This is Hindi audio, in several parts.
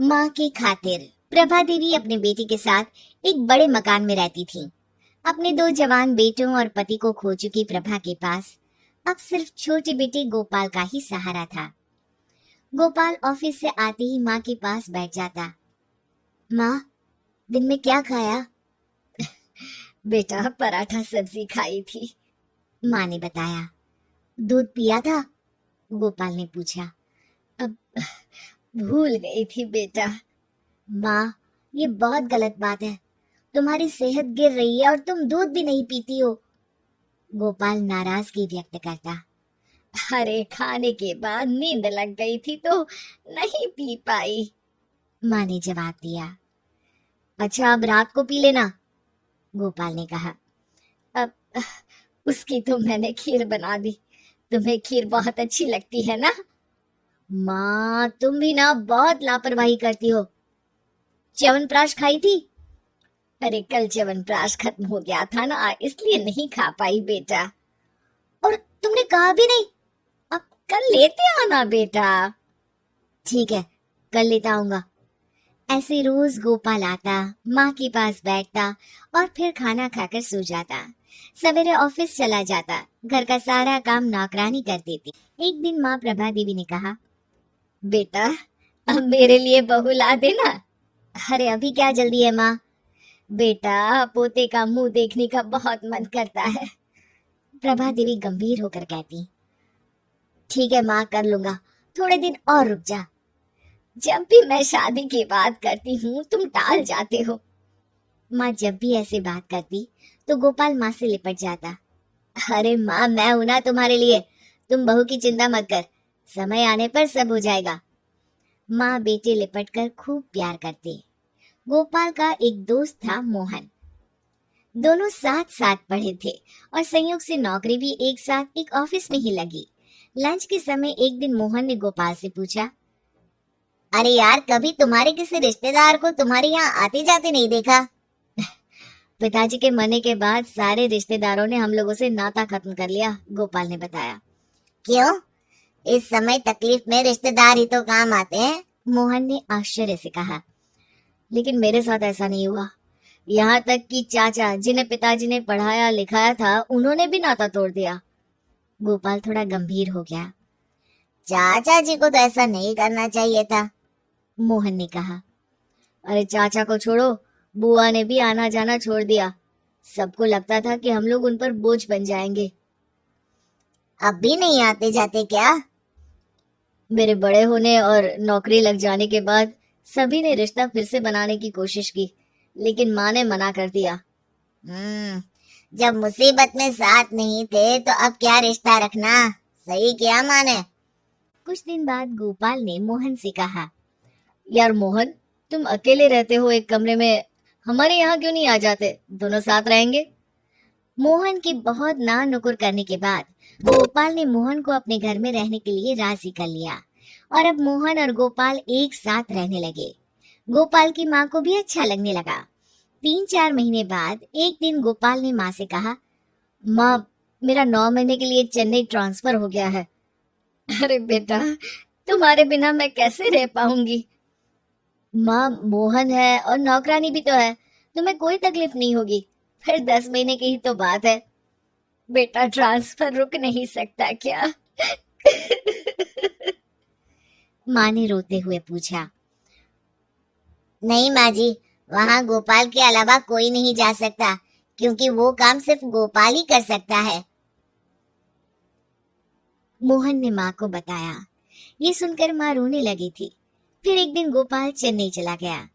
माँ की खातिर प्रभा देवी अपने बेटे के साथ एक बड़े मकान में रहती थी। अपने दो जवान बेटों और पति को खो चुकी प्रभा के पास अब सिर्फ छोटे बेटे गोपाल का ही सहारा था। गोपाल ऑफिस से आते ही माँ के पास बैठ जाता। माँ, दिन में क्या खाया? बेटा, पराठा सब्जी खाई थी, माँ ने बताया। दूध पिया था? गोपाल ने पूछा। अब भूल गई थी बेटा। माँ, ये बहुत गलत बात है। तुम्हारी सेहत गिर रही है और तुम दूध भी नहीं पीती हो। गोपाल नाराजगी व्यक्त करता। अरे, खाने के बाद नींद लग गई थी तो नहीं पी पाई, माँ ने जवाब दिया। अच्छा, अब रात को पी लेना, गोपाल ने कहा। अब उसकी तो मैंने खीर बना दी। तुम्हें खीर बहुत अच्छी लगती है ना? माँ, तुम भी ना बहुत लापरवाही करती हो। च्यवनप्राश खाई थी? अरे, कल च्यवनप्राश खत्म हो गया था ना, इसलिए नहीं खा पाई बेटा। और तुमने कहा भी नहीं। अब कल लेते आना बेटा। ठीक है, कल लेता आऊंगा। ऐसे रोज गोपाल आता, माँ के पास बैठता और फिर खाना खाकर सो जाता। सवेरे ऑफिस चला जाता। घर का सारा काम नौकरानी कर देती। एक दिन माँ प्रभा देवी ने कहा, बेटा, अब मेरे लिए बहू ला देना। अरे, अभी क्या जल्दी है माँ? बेटा, पोते का मुंह देखने का बहुत मन करता है, प्रभा देवी गंभीर होकर कहती। ठीक है माँ, कर लूंगा, थोड़े दिन और रुक जा। जब भी मैं शादी की बात करती हूँ तुम टाल जाते हो। माँ जब भी ऐसे बात करती तो गोपाल माँ से लिपट जाता। अरे माँ, मैं हूं ना तुम्हारे लिए, तुम बहू की चिंता मत कर, समय आने पर सब हो जाएगा। माँ बेटे लिपट कर खूब प्यार करते। गोपाल का एक दोस्त था मोहन। दोनों साथ साथ पढ़े थे और संयोग से नौकरी भी एक साथ एक ऑफिस में ही लगी। लंच के समय एक दिन मोहन ने गोपाल से पूछा, अरे यार, कभी तुम्हारे किसी रिश्तेदार को तुम्हारे यहाँ आते जाते नहीं देखा? पिताजी के मरने के बाद सारे रिश्तेदारों ने हम लोगों से नाता खत्म कर लिया, गोपाल ने बताया। क्यों? इस समय तकलीफ में रिश्तेदार ही तो काम आते हैं, मोहन ने आश्चर्य से कहा। लेकिन मेरे साथ ऐसा नहीं हुआ। यहाँ तक कि चाचा, जिन्हें पिताजी ने पढ़ाया लिखाया था, उन्होंने भी नाता तोड़ दिया। गोपाल थोड़ा गंभीर हो गया। चाचा जी को तो ऐसा नहीं करना चाहिए था, मोहन ने कहा। अरे चाचा को छोड़ो, बुआ ने भी आना जाना छोड़ दिया। सबको लगता था कि हम लोग उन पर बोझ बन जाएंगे। अब भी नहीं आते जाते क्या? मेरे बड़े होने और नौकरी लग जाने के बाद सभी ने रिश्ता फिर से बनाने की कोशिश की, लेकिन माँ ने मना कर दिया। जब मुसीबत में साथ नहीं थे तो अब क्या रिश्ता रखना, सही किया माँ ने। कुछ दिन बाद गोपाल ने मोहन से कहा, यार मोहन, तुम अकेले रहते हो एक कमरे में, हमारे यहाँ क्यों नहीं आ जाते, दोनों साथ रहेंगे। मोहन की बहुत ना नुकुर करने के बाद गोपाल ने मोहन को अपने घर में रहने के लिए राजी कर लिया और अब मोहन और गोपाल एक साथ रहने लगे। गोपाल की माँ को भी अच्छा लगने लगा। 3-4 महीने बाद एक दिन गोपाल ने माँ से कहा, माँ, मेरा 9 महीने के लिए चेन्नई ट्रांसफर हो गया है। अरे बेटा, तुम्हारे बिना मैं कैसे रह पाऊंगी? माँ, मोहन है और नौकरानी भी तो है, तुम्हें कोई तकलीफ नहीं होगी, फिर 10 महीने की ही तो बात है। बेटा, ट्रांसफर रुक नहीं सकता क्या? माँ ने रोते हुए पूछा। नहीं माँ जी, वहाँ गोपाल के अलावा कोई नहीं जा सकता, क्योंकि वो काम सिर्फ गोपाल ही कर सकता है, मोहन ने माँ को बताया। ये सुनकर माँ रोने लगी थी। फिर एक दिन गोपाल चेन्नई चला गया।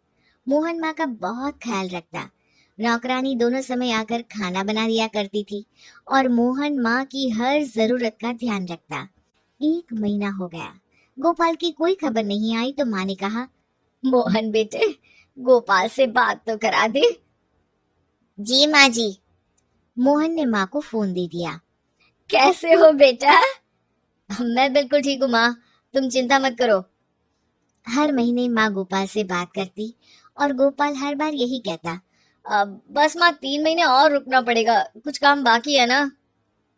मोहन माँ का बहुत ख्याल रखता। नौकरानी दोनों समय आकर खाना बना दिया करती थी और मोहन माँ की हर जरूरत का ध्यान रखता। 1 महीना हो गया, गोपाल की कोई खबर नहीं आई तो माँ ने कहा, मोहन बेटे, गोपाल से बात तो करा दे। जी माँ जी। मोहन ने माँ को फोन दे दिया। कैसे हो बेटा? मैं बिल्कुल ठीक हूँ माँ, तुम चिंता मत करो। हर महीने माँ गोपाल से बात करती और गोपाल हर बार यही कहता, अब बस माँ 3 महीने और रुकना पड़ेगा, कुछ काम बाकी है ना।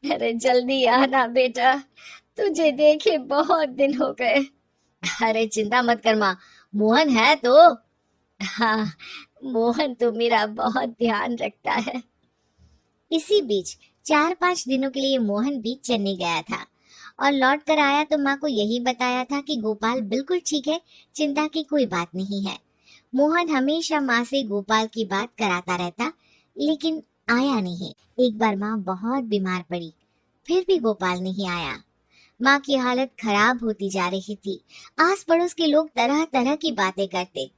अरे जल्दी आना बेटा, तुझे देखे बहुत दिन हो गए। अरे चिंता मत कर माँ, मोहन है तो। हाँ, मोहन तो मेरा बहुत ध्यान रखता है। इसी बीच 4-5 दिनों के लिए मोहन भी चेन्नई गया था और लौट कर आया तो माँ को यही बताया था कि गोपाल बिल्कुल ठीक है, चिंता की कोई बात नहीं है। मोहन हमेशा माँ से गोपाल की बात कराता रहता, लेकिन आया नहीं। एक बार माँ बहुत बीमार पड़ी, फिर भी गोपाल नहीं आया। माँ की हालत खराब होती जा रही थी। आस पड़ोस के लोग तरह तरह की बातें करते।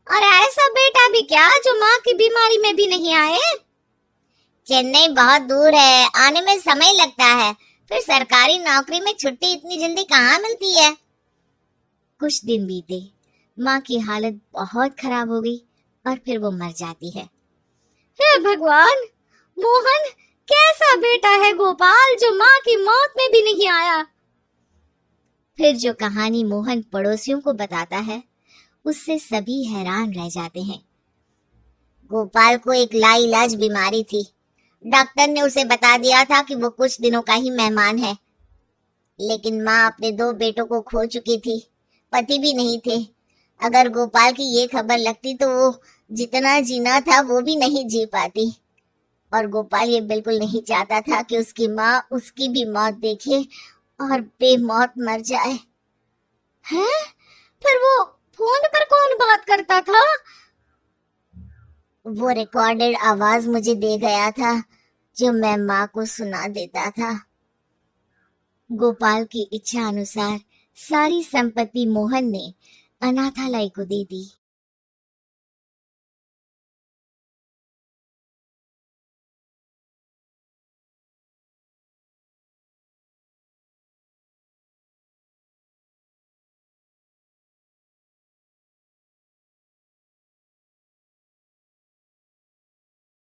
और ऐसा बेटा भी क्या जो माँ की बीमारी में भी नहीं आए? चेन्नई बहुत दूर है, आने में समय लगता है। फिर सरकारी नौकरी में छुट्टी इतनी जल्दी कहाँ मिलती है? कुछ दिन बीते, माँ की हालत बहुत खराब हो गई और फिर वो मर जाती है। हे भगवान, मोहन कैसा बेटा है गोपाल जो माँ की मौत में भी नहीं आया। फिर जो कहानी मोहन पड़ोसियों को बताता है, उससे सभी हैरान रह जाते हैं। गोपाल को एक लाइलाज बीमारी थी। डॉक्टर ने उसे बता दिया था कि वो कुछ दिनों का ही मेहमान है। लेकिन माँ अपने 2 बेटों को खो चुकी थी, पति भी नहीं थे। अगर गोपाल की ये खबर लगती तो वो जितना जीना था वो भी नहीं जी पाती। और गोपाल ये बिल्कुल नहीं चाहता था कि उसकी माँ उसकी भी मौत देखे और बेमौत मर जाए। हैं? फिर वो फोन पर कौन बात करता था? वो रिकॉर्डेड आवाज मुझे दे गया था, जो मैं माँ को सुना देता था। गोपाल की इच्छा अनुसार सारी संपत्ति मोहन ने अनाथालय को दे दी।